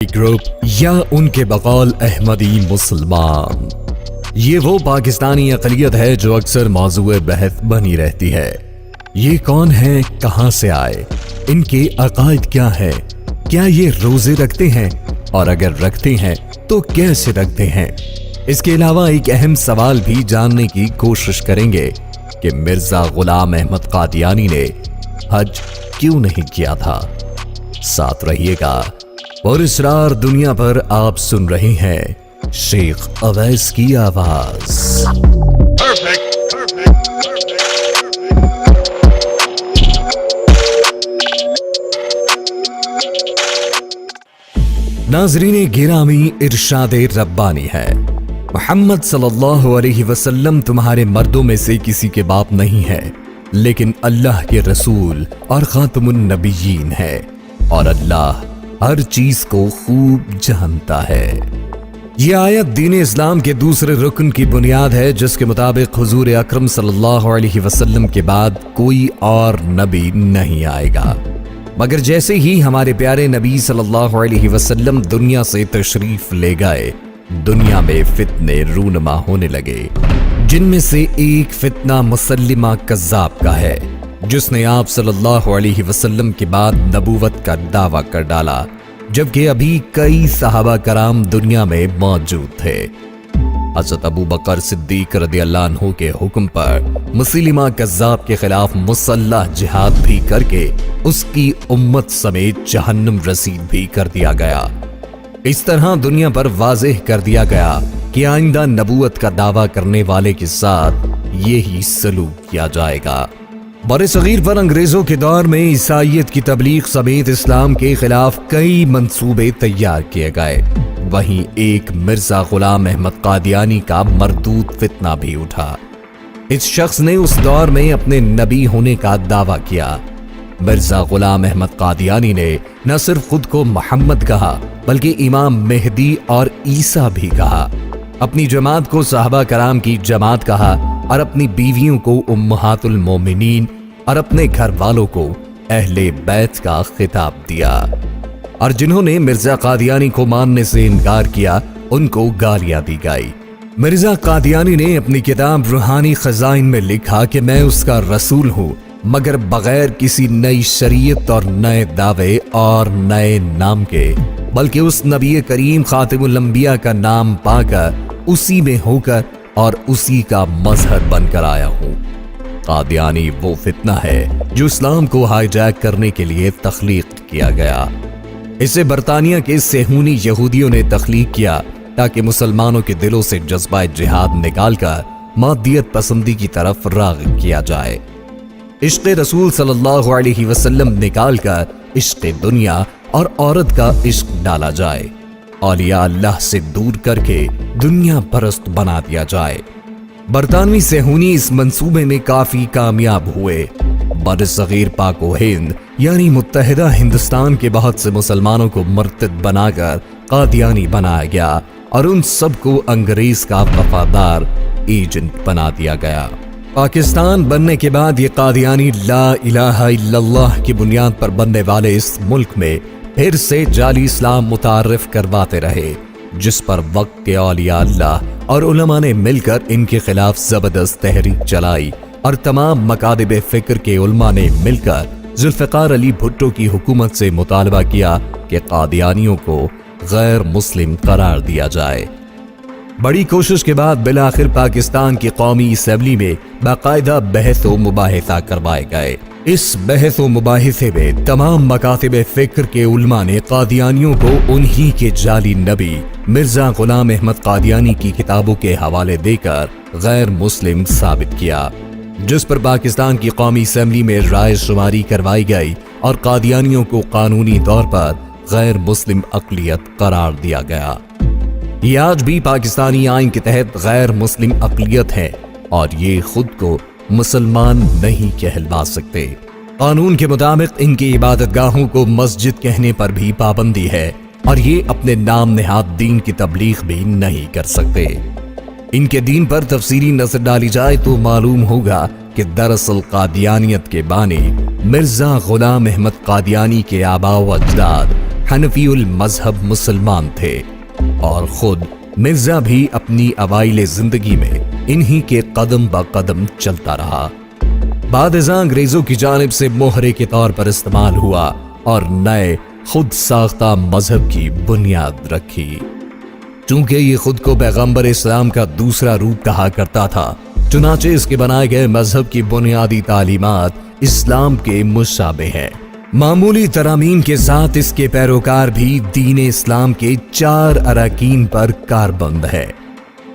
Group या उनके बकौल अहमदी मुसलमान, ये वो पाकिस्तानी अक़लियत है जो अक्सर मौज़ूए बहस बनी रहती है। ये कौन है, कहां से आए, इनके अकायद क्या है, क्या ये रोजे रखते हैं और अगर रखते हैं तो कैसे रखते हैं। इसके अलावा एक अहम सवाल भी जानने की कोशिश करेंगे कि मिर्जा गुलाम अहमद कादियानी ने हज क्यों नहीं किया था। साथ रहिएगा। और इसरार दुनिया पर आप सुन रहे हैं शेख अवैस की आवाज। नाज़रीन गिरामी, इरशादे रब्बानी है, मोहम्मद सल्लल्लाहु अलैहि वसल्लम तुम्हारे मर्दों में से किसी के बाप नहीं है, लेकिन अल्लाह के रसूल और खातमुन नबिय्यीन है और अल्लाह हर चीज को खूब जानता है। ये आयत दीन इस्लाम के दूसरे रुकन की बुनियाद है, जिसके मुताबिक हुजूर अकरम सल्लल्लाहु अलैहि वसल्लम के बाद कोई और नबी नहीं आएगा। मगर जैसे ही हमारे प्यारे नबी सल्लल्लाहु अलैहि वसल्लम दुनिया से तशरीफ ले गए, दुनिया में फितने रूनमा होने लगे, जिनमें से एक फितना मुसल्लिमा कज़्ज़ाब का है, जिसने आप सल्लल्लाहु अलैहि वसल्लम के बाद नबूवत का दावा कर डाला, जबकि अभी कई सहाबा कराम दुनिया में मौजूद थे। हज़रत अबू बकर सिद्दीक रज़ियल्लाहु अन्हु के हुक्म पर मुसल्लिमा कज़्ज़ाब के खिलाफ मुसल्लह जिहाद भी करके उसकी उम्मत समेत जहन्नम रसीद भी कर दिया गया। इस तरह दुनिया पर वाज़ेह कर दिया गया कि आइंदा नबूवत का दावा करने वाले के साथ यही सलूक किया जाएगा। बड़े सगीर पर अंग्रेजों के दौर में ईसाईयत की तबलीग समेत इस्लाम के खिलाफ कई मंसूबे तैयार किए गए। वहीं एक मिर्जा गुलाम अहमद कादियानी का मरदूद फितना भी उठा। इस शख्स ने उस दौर में अपने नबी होने का दावा किया। मिर्जा गुलाम अहमद कादियानी ने न सिर्फ खुद को मोहम्मद कहा, बल्कि इमाम मेहदी और ईसा भी कहा। अपनी जमात को सहाबा कराम की जमात कहा और अपनी बीवियों को उम्महातुल मोमिनीन और अपने घर वालों को अहले बैत का खिताब दिया। और जिन्होंने मिर्जा कादियानी को मानने से इनकार किया, उनको गालियां दी गई। मिर्जा कादियानी ने अपनी किताब रूहानी खजाइन में लिखा कि मैं उसका रसूल हूं, मगर बगैर किसी नई शरीयत और नए दावे और नए नाम के, बल्कि उस नबी करीम खातिमुल अंबिया का नाम पाकर, उसी में होकर और उसी का मजहब बनकर आया हूं। कादियानी वो फितना है जो इस्लाम को हाईजैक करने के लिए तख्लीक किया गया। इसे बरतानिया के सेहूनी यहूदियों ने तख्लीक किया ताकि मुसलमानों के दिलों से जज्बा जिहाद निकालकर मादियत पसंदी की तरफ राग़िब किया जाए। इश्क़ रसूल सल्लल्लाहु अलैहि वसल्लम निकालकर इश्क़ दुनिया और औरत का इश्क डाला जाए। औलिया अल्लाह से दूर करके दुनिया परस्त बना दिया जाए। बरतानवी सेहूनी इस मंसूबे में काफी कामयाब हुए। बरसगीर पाको हिंद यानी मुत्तहिदा हिंदुस्तान के बहुत से मुसलमानों को मुर्तद बनाकर कादियानी बनाया गया और उन सबको अंग्रेज का वफादार एजेंट बना दिया गया। पाकिस्तान बनने के बाद ये कादियानी ला इलाहा इल्लल्लाह की बुनियाद पर बनने वाले इस मुल्क में फिर से जाली इस्लाम मुतारिफ करवाते रहे, जिस पर वक्त के औलिया अल्लाह और उलमा ने मिलकर इनके खिलाफ जबरदस्त तहरीक चलाई और तमाम मकादिब फिक्र के उलमा ने मिलकर जुल्फ़िकार अली भुट्टो की हुकूमत से मुतालबा किया कि कादियानियों को गैर मुस्लिम करार दिया जाए। बड़ी कोशिश के बाद बिलाखिर पाकिस्तान की कौमी असेंबली में बाकायदा बहस व मुबाहिसा करवाए गए। इस बहस व मुबाहिसे में तमाम मकातिब फिक्र के उलमा ने कादियानियों को उन्हीं के जाली नबी मिर्जा गुलाम अहमद कादियानी की किताबों के हवाले देकर गैर मुस्लिम साबित किया, जिस पर पाकिस्तान की कौमी असेंबली में राय शुमारी करवाई गई और कादियानियों को कानूनी तौर पर गैर मुस्लिम अक़लियत करार दिया गया। ये आज भी पाकिस्तानी आइन के तहत गैर मुस्लिम अक़लियत है और ये खुद को मुसलमान नहीं कहलवा सकते। कानून के मुताबिक इनकी इबादतगाहों को मस्जिद कहने पर भी पाबंदी है और ये अपने नाम नेहाद दीन की तबलीग भी नहीं कर सकते। इनके दीन पर तफसीली नजर डाली जाए तो मालूम होगा कि दरअसल कादियानियत के बानी मिर्जा गुलाम अहमद कादियानी के आबा व अजदाद हनफीउल मजहब मुसलमान थे और खुद मिर्जा भी अपनी अवाइले जिंदगी में इन्हीं के कदम ब कदम चलता रहा। बाद-ए-ज़ां अंग्रेजों की जानिब से मोहरे के तौर पर इस्तेमाल हुआ और नए खुद साख्ता मजहब की बुनियाद रखी। चूंकि ये खुद को पैगंबर इस्लाम का दूसरा रूप कहा करता था, चुनाचे इसके बनाए गए मजहब की बुनियादी तालीमात इस्लाम के मुशाबे हैं। मामूली तरामीम के साथ इसके पैरोकार भी दीन इस्लाम के 4 अरकान पर कारबंद है।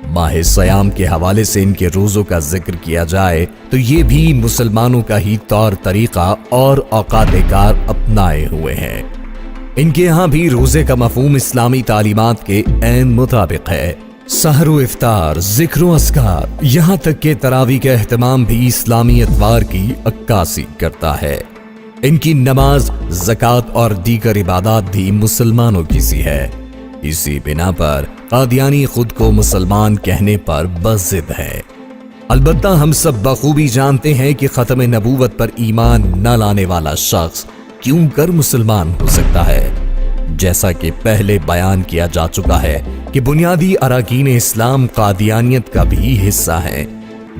माह सयाम के हवाले से इनके रोजों का जिक्र किया जाए तो ये भी मुसलमानों का ही तौर तरीका और औकात-ए-कार अपनाए हुए हैं। इनके यहाँ भी रोजे का मफहूम इस्लामी तालीमात के ऐन मुताबिक है। सहर इफ्तार, जिक्र अस्कार, यहाँ तक के तरावी का एहतमाम भी इस्लामी अतवार की अक्कासी करता है। इनकी नमाज, ज़कात और दीगर इबादत भी मुसलमानों की सी है। इसी बिना पर कादियानी खुद को मुसलमान कहने पर बज़िद है। अलबत्ता हम सब बखूबी जानते हैं कि खत्म नबूवत पर ईमान न लाने वाला शख्स क्यों कर मुसलमान हो सकता है। जैसा कि पहले बयान किया जा चुका है कि बुनियादी अरकान इस्लाम कादियानियत का भी हिस्सा है,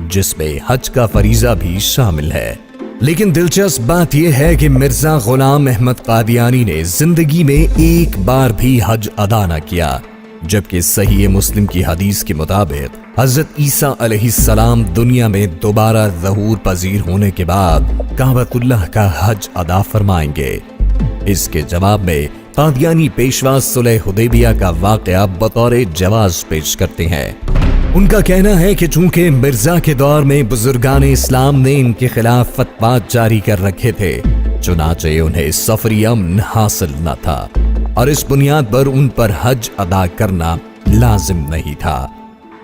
जिसमें हज का फरीजा भी शामिल है। लेकिन दिलचस्प बात यह है कि मिर्जा गुलाम अहमद कादियानी ने जिंदगी में एक बार भी हज अदा न किया, जबकि सही मुस्लिम की हदीस के मुताबिक हजरत ईसा अलैहिस्सलाम दुनिया में दोबारा ज़हूर पजीर होने के बाद काबतुल्लाह का हज अदा फरमाएंगे। इसके जवाब में कादियानी पेशवा सुलह हुदैबिया का वाक़या बतौर जवाज पेश करते हैं। उनका कहना है कि चूंकि मिर्जा के दौर में बुजुर्गान इस्लाम ने इनके खिलाफ फतवात जारी कर रखे थे, चुनाचे उन्हें सफरी अमन हासिल न था और इस बुनियाद पर उन पर हज अदा करना लाजिम नहीं था।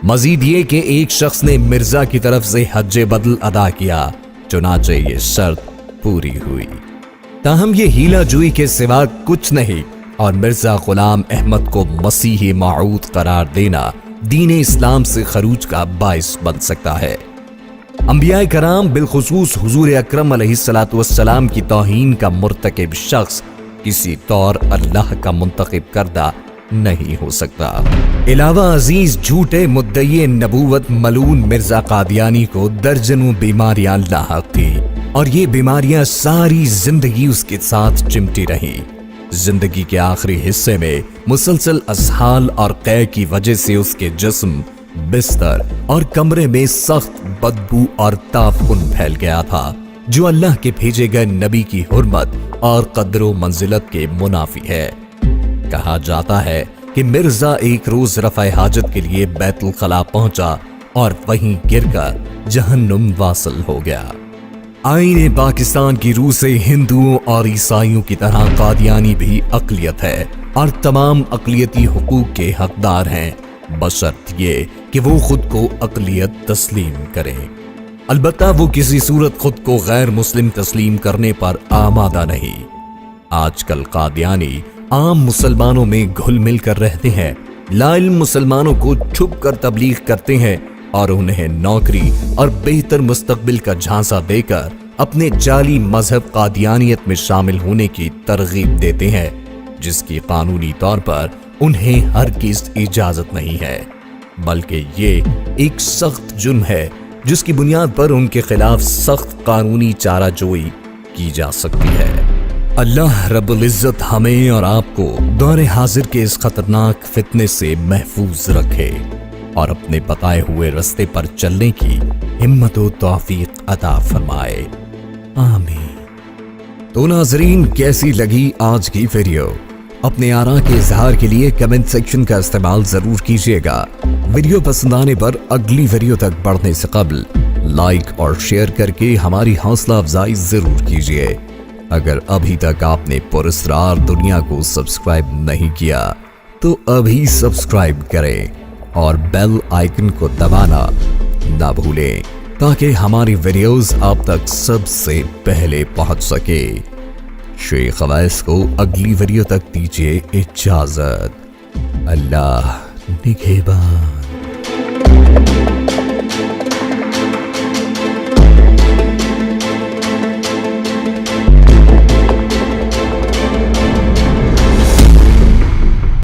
मजीद ये कि एक शख्स ने मिर्जा की तरफ से हज बदल अदा किया, चुनाचे ये शर्त पूरी हुई। ताहम ये हीला जुई के सिवा कुछ नहीं और मिर्जा गुलाम अहमद को मसीह मऊद करार देना दीन इस्लाम से खरूज का बाइस बन सकता है। अंबिया कराम बिलखुसूस हुजूर अकरम अलैहिस्सलातु वस्सलाम की तौहीन का मुर्तकिब शख्स किसी तौर अल्लाह का मुंतखब करदा नहीं हो सकता। इलावा अजीज झूठे मुद्दई नबूवत मलून मिर्जा कादियानी को दर्जनों बीमारियां लाहक थी और ये बीमारियां सारी जिंदगी उसके साथ चिमटी रही। जिंदगी के आखिरी हिस्से में मुसलसल असहाल और कै की वजह से उसके जिस्म, बिस्तर और कमरे में सख्त बदबू और ताफुन फैल गया था, जो अल्लाह के भेजे गए नबी की हुर्मत और कद्रो मंजिलत के मुनाफी है। कहा जाता है कि मिर्जा एक रोज रफ़ा हाजत के लिए बैतुल खला पहुंचा और वहीं गिरकर जहन्नुम वासिल हो गया। आईने पाकिस्तान की रूह से हिंदुओं और ईसाइयों की तरह कादियानी भी अक़लियत है और तमाम अक़लियती हुकूक के हकदार हैं, बशर्त ये कि वो खुद को अक़लियत तस्लीम करें। अलबत्ता वो किसी सूरत खुद को गैर मुस्लिम तस्लीम करने पर आमादा नहीं। आजकल कादियानी आम मुसलमानों में घुल मिल कर रहते हैं, लाइल मुसलमानों को छुप कर तबलीग करते हैं और उन्हें नौकरी और बेहतर मुस्तकबिल का झांसा देकर अपने जाली मजहब कादियानियत में शामिल होने की तरगीब देते हैं, जिसकी कानूनी तौर पर उन्हें हरगिज़ इजाजत नहीं है, बल्कि ये एक सख्त जुर्म है जिसकी बुनियाद पर उनके खिलाफ सख्त कानूनी चाराजोई की जा सकती है। अल्लाह रब्बुल इज्जत हमें और आपको दौर हाजिर के इस खतरनाक फितने से महफूज रखे और अपने बताए हुए रास्ते पर चलने की हिम्मत व तौफीक अता फरमाए, आमीन। तो नाज़रीन, कैसी लगी आज की वीडियो? अपने आरा के इजहार के लिए कमेंट सेक्शन का इस्तेमाल जरूर कीजिएगा। वीडियो पसंद आने पर अगली वीडियो तक बढ़ने से कबल लाइक और शेयर करके हमारी हौसला अफजाई जरूर कीजिए। अगर अभी तक आपने पुरस्कार दुनिया को सब्सक्राइब नहीं किया तो अभी सब्सक्राइब करें और बेल आइकन को दबाना ना भूलें ताकि हमारी वीडियोस आप तक सबसे पहले पहुंच सके। शेख अवैस को अगली वीडियो तक दीजिए इजाजत। अल्लाह निगहबान।